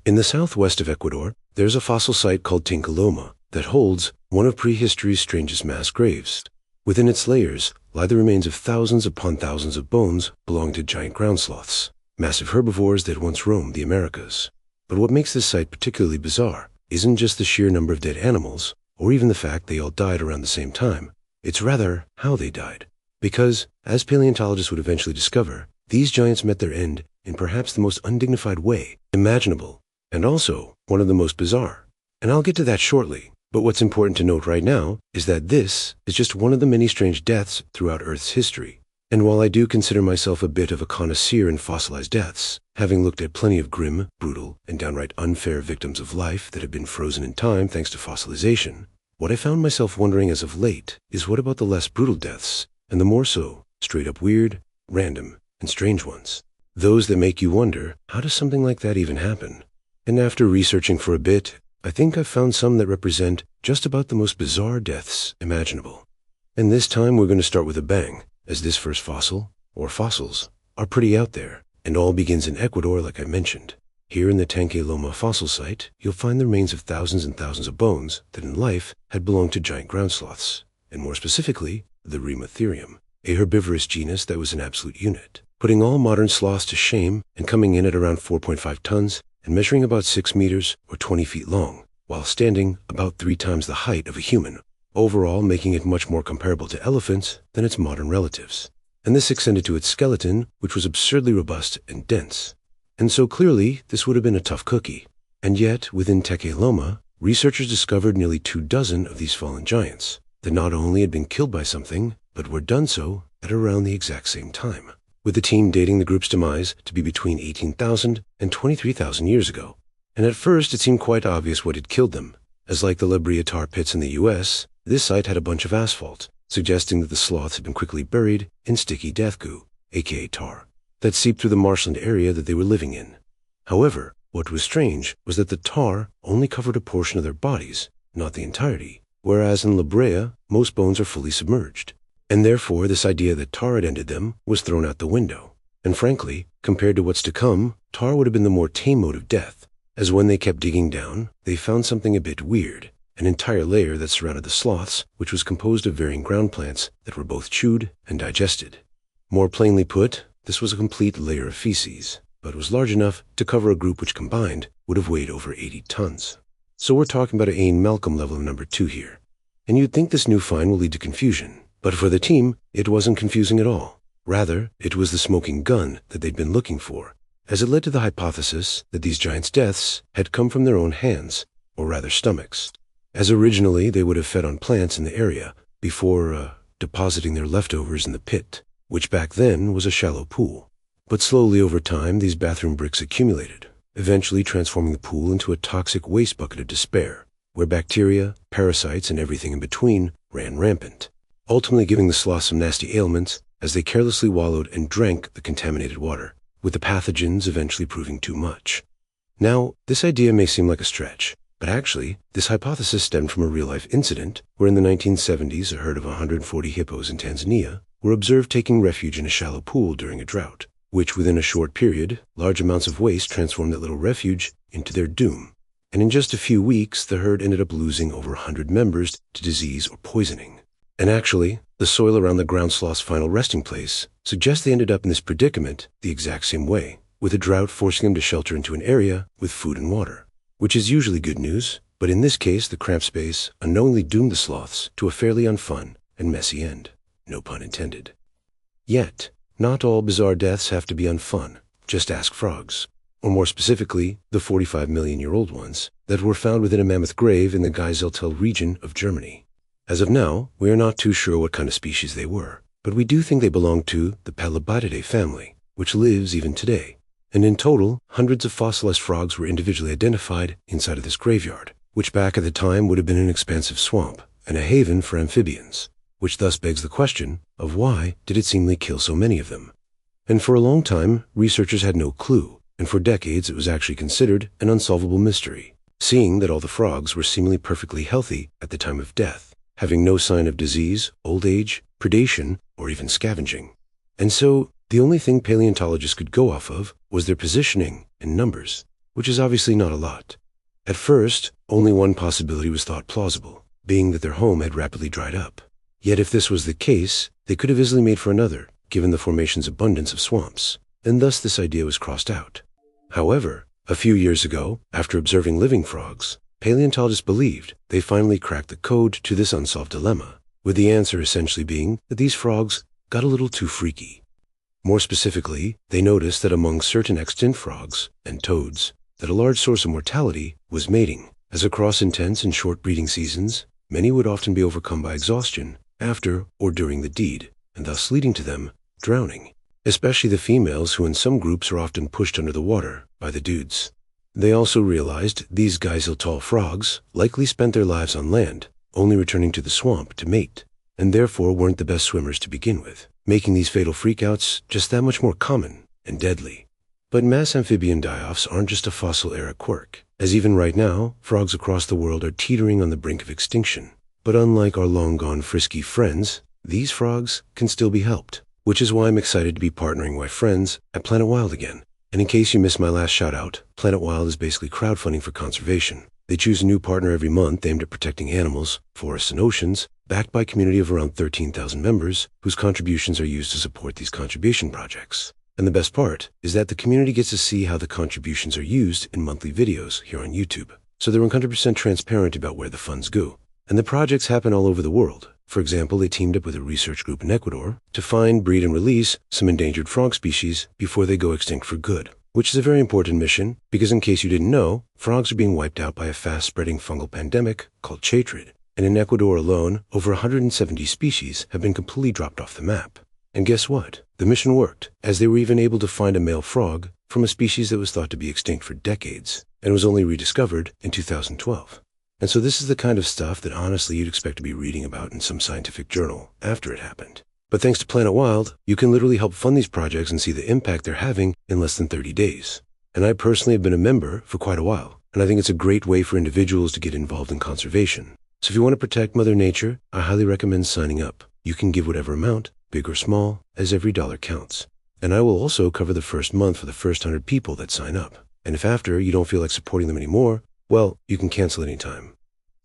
In the southwest of Ecuador, there's a fossil site called Tincoloma that holds one of prehistory's strangest mass graves. Within its layers lie the remains of thousands upon thousands of bones belonging to giant ground sloths, massive herbivores that once roamed the Americas. But what makes this site particularly bizarre isn't just the sheer number of dead animals, or even the fact they all died around the same time. It's rather how they died. Because, as paleontologists would eventually discover, these giants met their end in perhaps the most undignified way imaginable, and also one of the most bizarre. And I'll get to that shortly. But what's important to note right now is that this is just one of the many strange deaths throughout Earth's history. And while I do consider myself a bit of a connoisseur in fossilized deaths, having looked at plenty of grim, brutal, and downright unfair victims of life that have been frozen in time thanks to fossilization, what I found myself wondering as of late is what about the less brutal deaths, and the more so, straight-up weird, random, and strange ones? Those that make you wonder, how does something like that even happen? And after researching for a bit, I think I've found some that represent just about the most bizarre deaths imaginable. And this time we're going to start with a bang, as this first fossil, or fossils, are pretty out there, and all begins in Ecuador like I mentioned. Here in the Tincoloma fossil site, you'll find the remains of thousands and thousands of bones that in life had belonged to giant ground sloths, and more specifically, the Rematherium, a herbivorous genus that was an absolute unit, putting all modern sloths to shame and coming in at around 4.5 tons and measuring about 6 meters or 20 feet long, while standing about 3 times the height of a human, overall making it much more comparable to elephants than its modern relatives. And this extended to its skeleton, which was absurdly robust and dense. And so clearly, this would have been a tough cookie. And yet, within Tincoloma, researchers discovered nearly 24 of these fallen giants that not only had been killed by something, but were done so at around the exact same time, with the team dating the group's demise to be between 18,000 and 23,000 years ago. And at first it seemed quite obvious what had killed them, as like the La Brea tar pits in the US, this site had a bunch of asphalt, suggesting that the sloths had been quickly buried in sticky death goo, aka tar, that seeped through the marshland area that they were living in. However, what was strange was that the tar only covered a portion of their bodies, not the entirety, whereas in La Brea, most bones are fully submerged. And therefore this idea that tar had ended them was thrown out the window. And frankly, compared to what's to come, tar would have been the more tame mode of death, as when they kept digging down, they found something a bit weird, an entire layer that surrounded the sloths, which was composed of varying ground plants that were both chewed and digested. More plainly put, this was a complete layer of feces, but was large enough to cover a group which combined would have weighed over 80 tons. So we're talking about a Ian Malcolm level of number 2 here. And you'd think this new find will lead to confusion. But for the team, it wasn't confusing at all. Rather, it was the smoking gun that they'd been looking for, as it led to the hypothesis that these giants' deaths had come from their own hands, or rather stomachs, as originally they would have fed on plants in the area before depositing their leftovers in the pit, which back then was a shallow pool. But slowly over time, these bathroom bricks accumulated, eventually transforming the pool into a toxic waste bucket of despair, where bacteria, parasites, and everything in between ran rampant, ultimately giving the sloths some nasty ailments as they carelessly wallowed and drank the contaminated water, with the pathogens eventually proving too much. Now, this idea may seem like a stretch, but actually, this hypothesis stemmed from a real-life incident where in the 1970s a herd of 140 hippos in Tanzania were observed taking refuge in a shallow pool during a drought, which within a short period, large amounts of waste transformed that little refuge into their doom. And in just a few weeks, the herd ended up losing over 100 members to disease or poisoning. And actually, the soil around the ground sloth's final resting place suggests they ended up in this predicament the exact same way, with a drought forcing them to shelter into an area with food and water, which is usually good news, but in this case the cramped space unknowingly doomed the sloths to a fairly unfun and messy end, no pun intended. Yet, not all bizarre deaths have to be unfun, just ask frogs, or more specifically, the 45-million-year-old ones that were found within a mammoth grave in the Geiseltal region of Germany. As of now, we are not too sure what kind of species they were, but we do think they belong to the Palabatidae family, which lives even today. And in total, hundreds of fossilized frogs were individually identified inside of this graveyard, which back at the time would have been an expansive swamp and a haven for amphibians, which thus begs the question of why did it seemingly kill so many of them? And for a long time, researchers had no clue, and for decades it was actually considered an unsolvable mystery, seeing that all the frogs were seemingly perfectly healthy at the time of death, having no sign of disease, old age, predation, or even scavenging. And so, the only thing paleontologists could go off of was their positioning and numbers, which is obviously not a lot. At first, only one possibility was thought plausible, being that their home had rapidly dried up. Yet if this was the case, they could have easily made for another, given the formation's abundance of swamps, and thus this idea was crossed out. However, a few years ago, after observing living frogs, paleontologists believed they finally cracked the code to this unsolved dilemma, with the answer essentially being that these frogs got a little too freaky. More specifically, they noticed that among certain extant frogs and toads, that a large source of mortality was mating, as across intense and short breeding seasons, many would often be overcome by exhaustion after or during the deed, and thus leading to them drowning, especially the females who in some groups are often pushed under the water by the dudes. They also realized these geysil-tall frogs likely spent their lives on land, only returning to the swamp to mate, and therefore weren't the best swimmers to begin with, making these fatal freakouts just that much more common and deadly. But mass amphibian die-offs aren't just a fossil-era quirk, as even right now, frogs across the world are teetering on the brink of extinction. But unlike our long-gone frisky friends, these frogs can still be helped, which is why I'm excited to be partnering with my friends at Planet Wild again. And in case you missed my last shout-out, Planet Wild is basically crowdfunding for conservation. They choose a new partner every month aimed at protecting animals, forests, and oceans, backed by a community of around 13,000 members whose contributions are used to support these conservation projects. And the best part is that the community gets to see how the contributions are used in monthly videos here on YouTube. So they're 100% transparent about where the funds go. And the projects happen all over the world. For example, they teamed up with a research group in Ecuador to find, breed, and release some endangered frog species before they go extinct for good, which is a very important mission because in case you didn't know, frogs are being wiped out by a fast-spreading fungal pandemic called chatrid. And in Ecuador alone, over 170 species have been completely dropped off the map. And guess what? The mission worked, as they were even able to find a male frog from a species that was thought to be extinct for decades and was only rediscovered in 2012. And so this is the kind of stuff that honestly you'd expect to be reading about in some scientific journal after it happened. But thanks to Planet Wild, you can literally help fund these projects and see the impact they're having in less than 30 days. And I personally have been a member for quite a while, and I think it's a great way for individuals to get involved in conservation. So if you want to protect Mother Nature, I highly recommend signing up. You can give whatever amount, big or small, as every dollar counts. And I will also cover the first month for the first 100 people that sign up. And if after you don't feel like supporting them anymore, well, you can cancel anytime.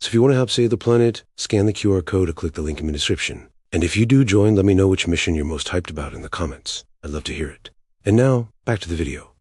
So if you want to help save the planet, scan the QR code or click the link in the description. And if you do join, let me know which mission you're most hyped about in the comments. I'd love to hear it. And now, back to the video.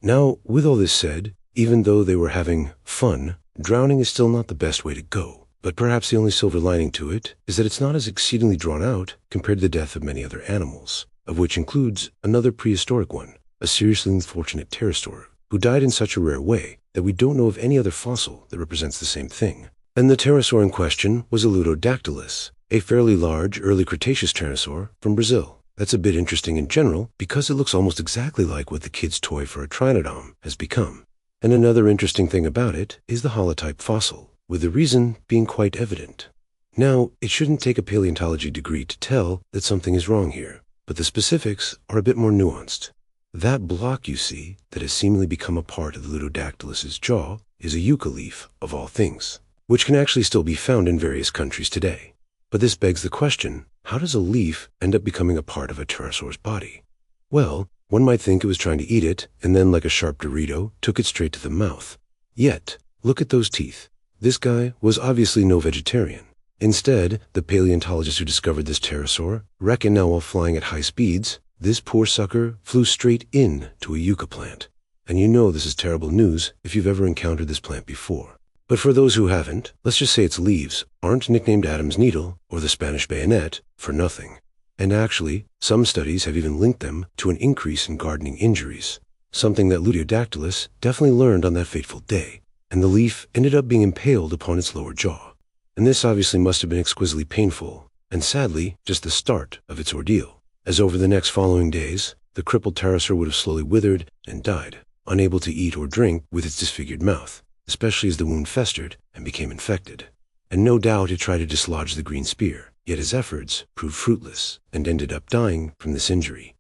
Now, with all this said, even though they were having fun, drowning is still not the best way to go. But perhaps the only silver lining to it is that it's not as exceedingly drawn out compared to the death of many other animals, of which includes another prehistoric one, a seriously unfortunate pterosaur, who died in such a rare way that we don't know of any other fossil that represents the same thing. And the pterosaur in question was a Ludodactylus, a fairly large early Cretaceous pterosaur from Brazil. That's a bit interesting in general because it looks almost exactly like what the kid's toy for a trinodon has become. And another interesting thing about it is the holotype fossil, with the reason being quite evident. Now, it shouldn't take a paleontology degree to tell that something is wrong here, but the specifics are a bit more nuanced. That block you see that has seemingly become a part of the Ludodactylus's jaw is a yucca leaf, of all things, which can actually still be found in various countries today. But this begs the question, how does a leaf end up becoming a part of a pterosaur's body? Well, one might think it was trying to eat it, and then like a sharp Dorito, took it straight to the mouth. Yet, look at those teeth. This guy was obviously no vegetarian. Instead, the paleontologist who discovered this pterosaur reckoned now while flying at high speeds, this poor sucker flew straight in to a yucca plant. And you know this is terrible news if you've ever encountered this plant before. But for those who haven't, let's just say its leaves aren't nicknamed Adam's needle or the Spanish bayonet for nothing. And actually, some studies have even linked them to an increase in gardening injuries, something that Ludodactylus definitely learned on that fateful day. And the leaf ended up being impaled upon its lower jaw. And this obviously must have been exquisitely painful, and sadly, just the start of its ordeal, as over the next following days, the crippled pterosaur would have slowly withered and died, unable to eat or drink with its disfigured mouth, especially as the wound festered and became infected. And no doubt it tried to dislodge the green spear, yet his efforts proved fruitless and ended up dying from this injury.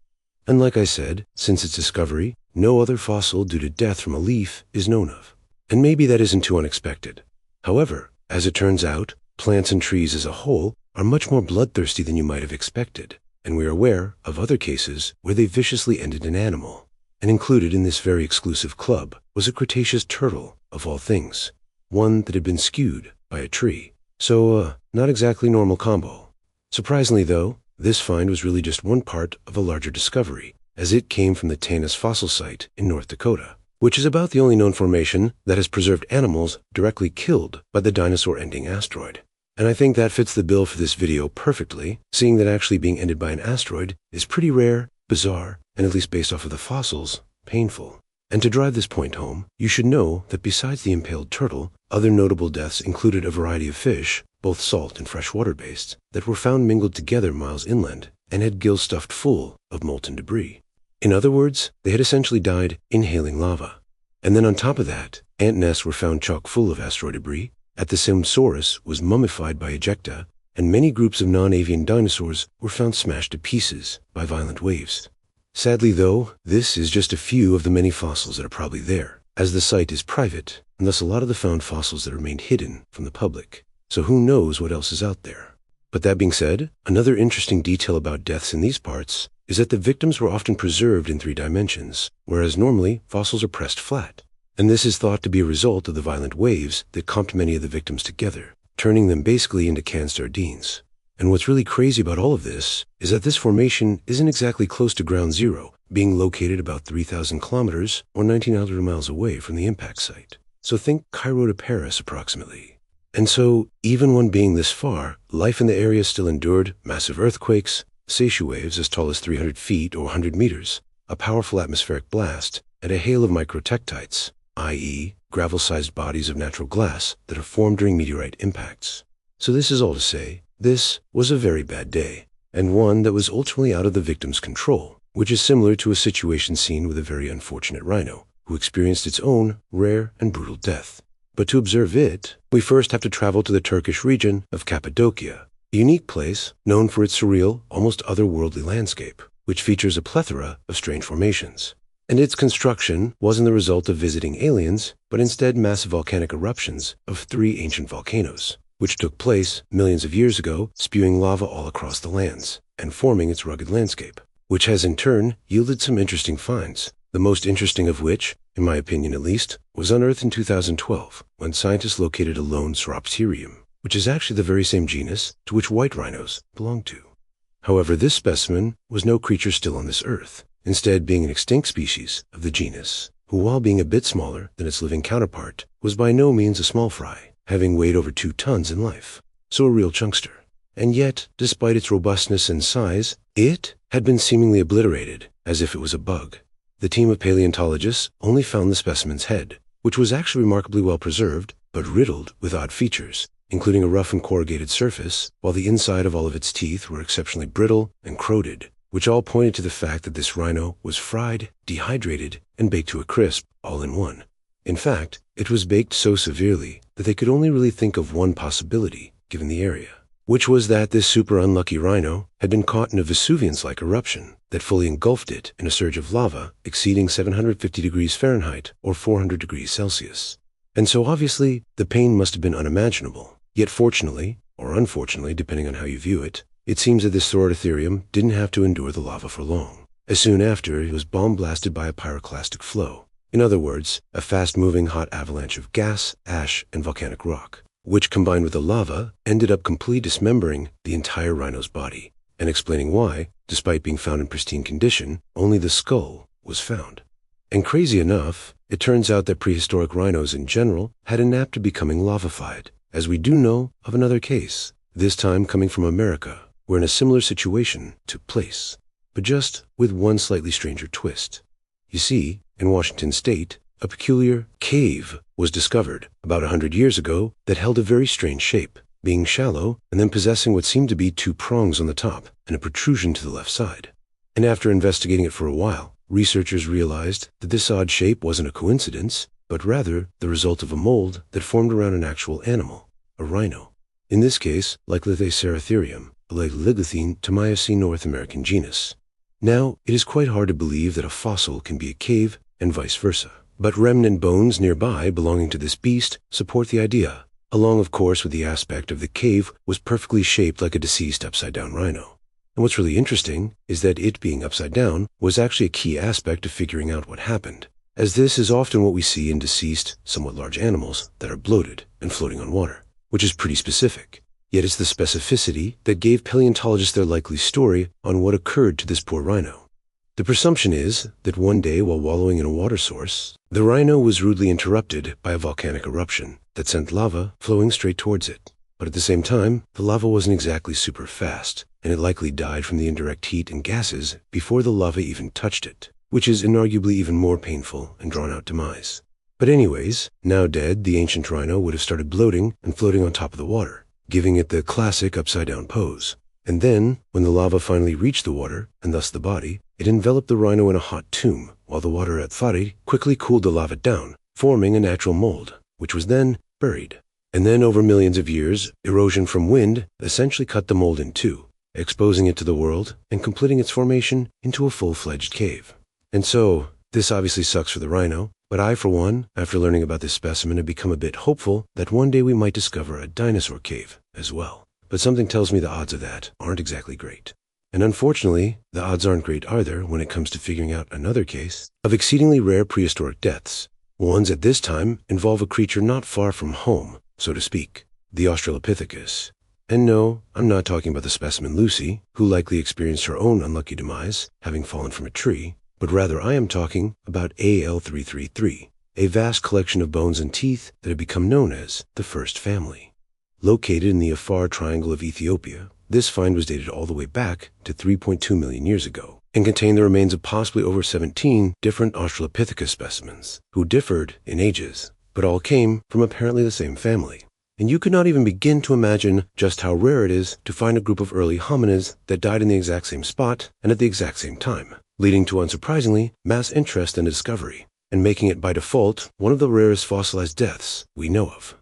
And like I said, since its discovery, no other fossil due to death from a leaf is known of. And maybe that isn't too unexpected. However, as it turns out, plants and trees as a whole are much more bloodthirsty than you might have expected, and we are aware of other cases where they viciously ended an animal. and included in this very exclusive club was a Cretaceous turtle, of all things, one that had been skewed by a tree. So, not exactly normal combo. Surprisingly though, this find was really just one part of a larger discovery, as it came from the Tanis fossil site in North Dakota, which is about the only known formation that has preserved animals directly killed by the dinosaur-ending asteroid. And I think that fits the bill for this video perfectly, seeing that actually being ended by an asteroid is pretty rare, bizarre, and at least based off of the fossils, painful. And to drive this point home, you should know that besides the impaled turtle, other notable deaths included a variety of fish, both salt and freshwater based, that were found mingled together miles inland and had gills stuffed full of molten debris. In other words, they had essentially died inhaling lava. And then on top of that, ant nests were found chock full of asteroid debris, Athosaurus was mummified by ejecta, and many groups of non-avian dinosaurs were found smashed to pieces by violent waves. Sadly though, this is just a few of the many fossils that are probably there, as the site is private, and thus a lot of the found fossils that remained hidden from the public. So who knows what else is out there. But that being said, another interesting detail about deaths in these parts is that the victims were often preserved in 3 dimensions, whereas normally fossils are pressed flat. And this is thought to be a result of the violent waves that clumped many of the victims together, turning them basically into canned sardines. And what's really crazy about all of this is that this formation isn't exactly close to ground zero, being located about 3,000 kilometers or 1,900 miles away from the impact site. So think Cairo to Paris approximately. And so, even when being this far, life in the area still endured massive earthquakes, seismic waves as tall as 300 feet or 100 meters, a powerful atmospheric blast, and a hail of microtektites, i.e., gravel-sized bodies of natural glass that are formed during meteorite impacts. So this is all to say, this was a very bad day, and one that was ultimately out of the victim's control, which is similar to a situation seen with a very unfortunate rhino, who experienced its own rare and brutal death. But to observe it, we first have to travel to the Turkish region of Cappadocia, a unique place known for its surreal, almost otherworldly landscape, which features a plethora of strange formations. And its construction wasn't the result of visiting aliens, but instead massive volcanic eruptions of 3 ancient volcanoes, which took place millions of years ago, spewing lava all across the lands, and forming its rugged landscape, which has in turn yielded some interesting finds, the most interesting of which, in my opinion at least, was unearthed in 2012, when scientists located a lone Sauropterium, which is actually the very same genus to which white rhinos belong to. However, this specimen was no creature still on this earth, instead being an extinct species of the genus, who while being a bit smaller than its living counterpart, was by no means a small fry, having weighed over 2 tons in life, so a real chunkster. And yet, despite its robustness and size, it had been seemingly obliterated, as if it was a bug. The team of paleontologists only found the specimen's head, which was actually remarkably well preserved, but riddled with odd features, including a rough and corrugated surface, while the inside of all of its teeth were exceptionally brittle and corroded, which all pointed to the fact that this rhino was fried, dehydrated, and baked to a crisp, all in one. In fact, it was baked so severely that they could only really think of one possibility, given the area, which was that this super unlucky rhino had been caught in a Vesuvius-like eruption that fully engulfed it in a surge of lava exceeding 750 degrees Fahrenheit or 400 degrees Celsius. And so obviously, the pain must have been unimaginable. Yet fortunately, or unfortunately, depending on how you view it, it seems that this Sauropterium didn't have to endure the lava for long, as soon after it was bomb-blasted by a pyroclastic flow. In other words, a fast-moving hot avalanche of gas, ash, and volcanic rock, which combined with the lava ended up completely dismembering the entire rhino's body, and explaining why, despite being found in pristine condition, only the skull was found. And crazy enough, it turns out that prehistoric rhinos in general had a knack to becoming lavafied, as we do know of another case, this time coming from America, wherein a similar situation took place, but just with one slightly stranger twist. You see, in Washington state, a peculiar cave was discovered about 100 years ago that held a very strange shape, being shallow and then possessing what seemed to be 2 prongs on the top and a protrusion to the left side. And after investigating it for a while, researchers realized that this odd shape wasn't a coincidence, but rather the result of a mold that formed around an actual animal, a rhino. In this case, like Lithoceratotherium, a Ligulithine to Miocene North American genus. Now, it is quite hard to believe that a fossil can be a cave and vice versa, but remnant bones nearby belonging to this beast support the idea, along of course with the aspect of the cave was perfectly shaped like a deceased upside-down rhino. And what's really interesting is that it being upside down was actually a key aspect of figuring out what happened, as this is often what we see in deceased, somewhat large animals that are bloated and floating on water, which is pretty specific. Yet it's the specificity that gave paleontologists their likely story on what occurred to this poor rhino. The presumption is that one day while wallowing in a water source, the rhino was rudely interrupted by a volcanic eruption that sent lava flowing straight towards it. But at the same time, the lava wasn't exactly super fast, and it likely died from the indirect heat and gases before the lava even touched it, which is inarguably even more painful and drawn-out demise. But anyways, now dead, the ancient rhino would have started bloating and floating on top of the water, giving it the classic upside-down pose. And then, when the lava finally reached the water, and thus the body, it enveloped the rhino in a hot tomb, while the water at Fari quickly cooled the lava down, forming a natural mold, which was then buried. And then over millions of years, erosion from wind essentially cut the mold in two, exposing it to the world and completing its formation into a full-fledged cave. And so, this obviously sucks for the rhino, but I, for one, after learning about this specimen, have become a bit hopeful that one day we might discover a dinosaur cave as well. But something tells me the odds of that aren't exactly great. And unfortunately, the odds aren't great either when it comes to figuring out another case of exceedingly rare prehistoric deaths. Ones at this time involve a creature not far from home, so to speak, the Australopithecus. And no, I'm not talking about the specimen Lucy, who likely experienced her own unlucky demise, having fallen from a tree, but rather I am talking about AL333, a vast collection of bones and teeth that have become known as the First Family. Located in the Afar Triangle of Ethiopia, this find was dated all the way back to 3.2 million years ago, and contained the remains of possibly over 17 different Australopithecus specimens, who differed in ages, but all came from apparently the same family. And you could not even begin to imagine just how rare it is to find a group of early hominids that died in the exact same spot and at the exact same time, leading to, unsurprisingly, mass interest and discovery, and making it by default one of the rarest fossilized deaths we know of.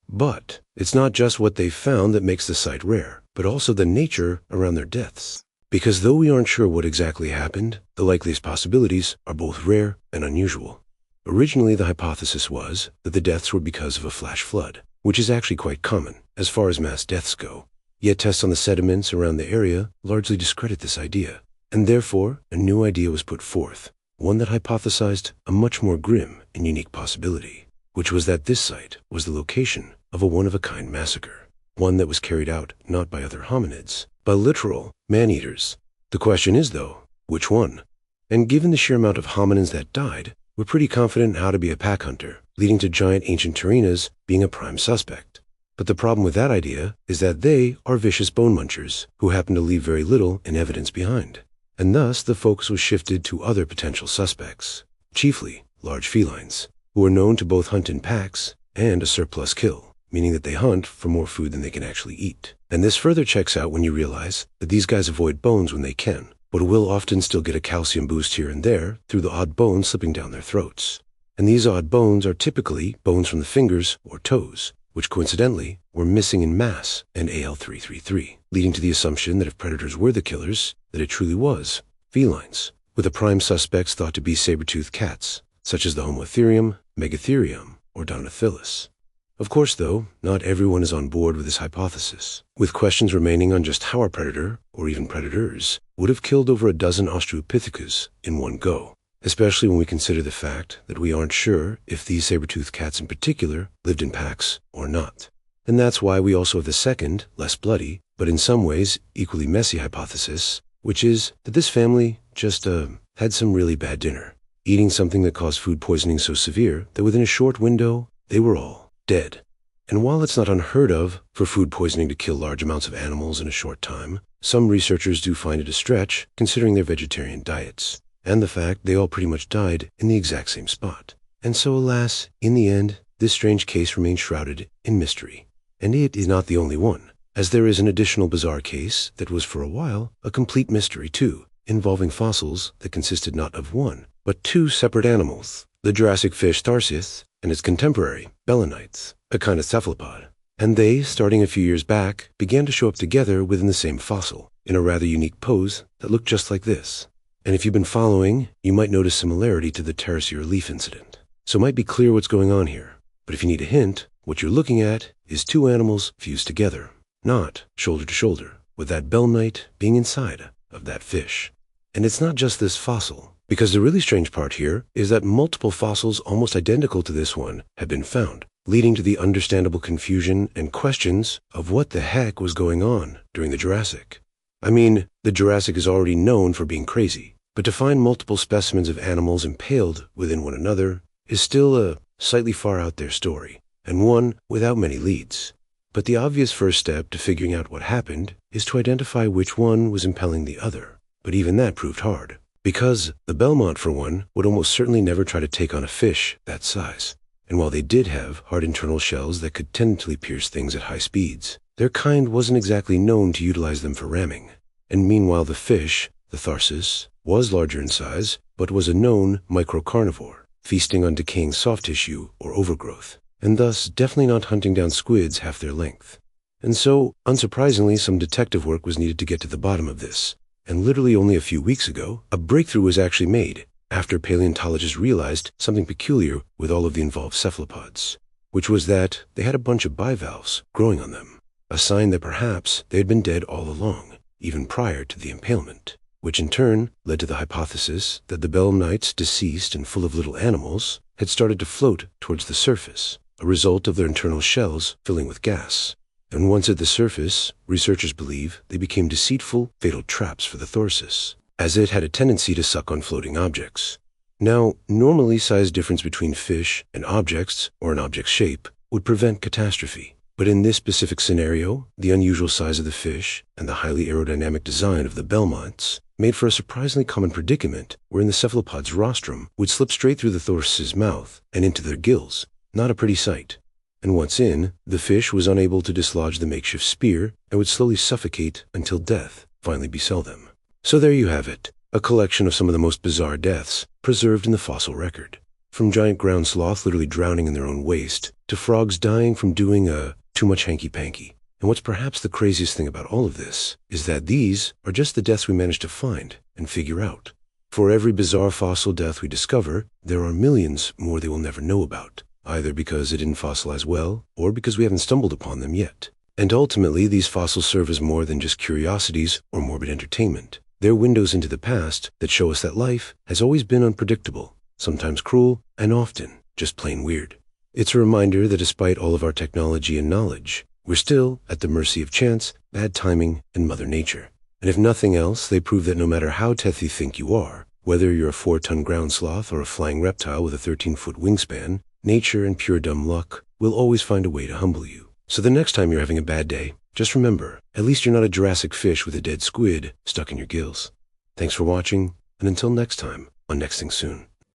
But it's not just what they found that makes the site rare, but also the nature around their deaths. Because though we aren't sure what exactly happened, the likeliest possibilities are both rare and unusual. Originally, the hypothesis was that the deaths were because of a flash flood, which is actually quite common as far as mass deaths go. Yet tests on the sediments around the area largely discredit this idea, and therefore a new idea was put forth, one that hypothesized a much more grim and unique possibility, which was that this site was the location of a one-of-a-kind massacre, one that was carried out not by other hominids, but literal man-eaters. The question is, though, which one? And given the sheer amount of hominins that died, we're pretty confident in how to be a pack hunter, leading to giant ancient taurinas being a prime suspect. But the problem with that idea is that they are vicious bone munchers who happen to leave very little in evidence behind. And thus the focus was shifted to other potential suspects, chiefly large felines, who are known to both hunt in packs and a surplus kill, meaning that they hunt for more food than they can actually eat. And this further checks out when you realize that these guys avoid bones when they can, but will often still get a calcium boost here and there through the odd bones slipping down their throats. And these odd bones are typically bones from the fingers or toes, which coincidentally were missing in mass in AL333, leading to the assumption that if predators were the killers, that it truly was felines, with the prime suspects thought to be saber-toothed cats, such as the Homotherium, Megatherium, or Donatellus. Of course, though, not everyone is on board with this hypothesis, with questions remaining on just how a predator, or even predators, would have killed over a dozen Australopithecus in one go, especially when we consider the fact that we aren't sure if these saber-toothed cats in particular lived in packs or not. And that's why we also have the second, less bloody, but in some ways equally messy hypothesis, which is that this family just had some really bad dinner, eating something that caused food poisoning so severe that within a short window, they were all dead. And while it's not unheard of for food poisoning to kill large amounts of animals in a short time, some researchers do find it a stretch considering their vegetarian diets, and the fact they all pretty much died in the exact same spot. And so alas, in the end, this strange case remains shrouded in mystery. And it is not the only one, as there is an additional bizarre case that was for a while a complete mystery too, involving fossils that consisted not of one, but two separate animals, the Jurassic fish Tharsis and its contemporary, Belemnites, a kind of cephalopod. And they, starting a few years back, began to show up together within the same fossil, in a rather unique pose that looked just like this. And if you've been following, you might notice similarity to the pterosaur leaf incident. So it might be clear what's going on here. But if you need a hint, what you're looking at is two animals fused together, not shoulder to shoulder, with that belemnite being inside of that fish. And it's not just this fossil, because the really strange part here is that multiple fossils almost identical to this one have been found, leading to the understandable confusion and questions of what the heck was going on during the Jurassic. I mean, the Jurassic is already known for being crazy, but to find multiple specimens of animals impaled within one another is still a slightly far out there story, and one without many leads. But the obvious first step to figuring out what happened is to identify which one was impaling the other. But even that proved hard, because the Belmont, for one, would almost certainly never try to take on a fish that size. And while they did have hard internal shells that could tentatively pierce things at high speeds, their kind wasn't exactly known to utilize them for ramming. And meanwhile the fish, the Tharsis, was larger in size, but was a known microcarnivore, feasting on decaying soft tissue or overgrowth, and thus definitely not hunting down squids half their length. And so, unsurprisingly, some detective work was needed to get to the bottom of this. And literally only a few weeks ago, a breakthrough was actually made after paleontologists realized something peculiar with all of the involved cephalopods, which was that they had a bunch of bivalves growing on them, a sign that perhaps they had been dead all along, even prior to the impalement, which in turn led to the hypothesis that the belemnites, deceased and full of little animals, had started to float towards the surface, a result of their internal shells filling with gas. And once at the surface, researchers believe they became deceitful, fatal traps for the Tharsis, as it had a tendency to suck on floating objects. Now, normally size difference between fish and objects, or an object's shape, would prevent catastrophe. But in this specific scenario, the unusual size of the fish and the highly aerodynamic design of the belemnites made for a surprisingly common predicament wherein the cephalopod's rostrum would slip straight through the Tharsis's mouth and into their gills. Not a pretty sight. And once in, the fish was unable to dislodge the makeshift spear and would slowly suffocate until death finally befell them. So there you have it, a collection of some of the most bizarre deaths preserved in the fossil record. From giant ground sloth literally drowning in their own waste, to frogs dying from doing too much hanky-panky. And what's perhaps the craziest thing about all of this is that these are just the deaths we managed to find and figure out. For every bizarre fossil death we discover, there are millions more they will never know about, either because it didn't fossilize well, or because we haven't stumbled upon them yet. And ultimately, these fossils serve as more than just curiosities or morbid entertainment. They're windows into the past that show us that life has always been unpredictable, sometimes cruel, and often just plain weird. It's a reminder that despite all of our technology and knowledge, we're still at the mercy of chance, bad timing, and Mother Nature. And if nothing else, they prove that no matter how tough you think you are, whether you're a 4-ton ground sloth or a flying reptile with a 13-foot wingspan, nature and pure dumb luck will always find a way to humble you. So the next time you're having a bad day, just remember, at least you're not a Jurassic fish with a dead squid stuck in your gills. Thanks for watching, and until next time on Next Thing Soon.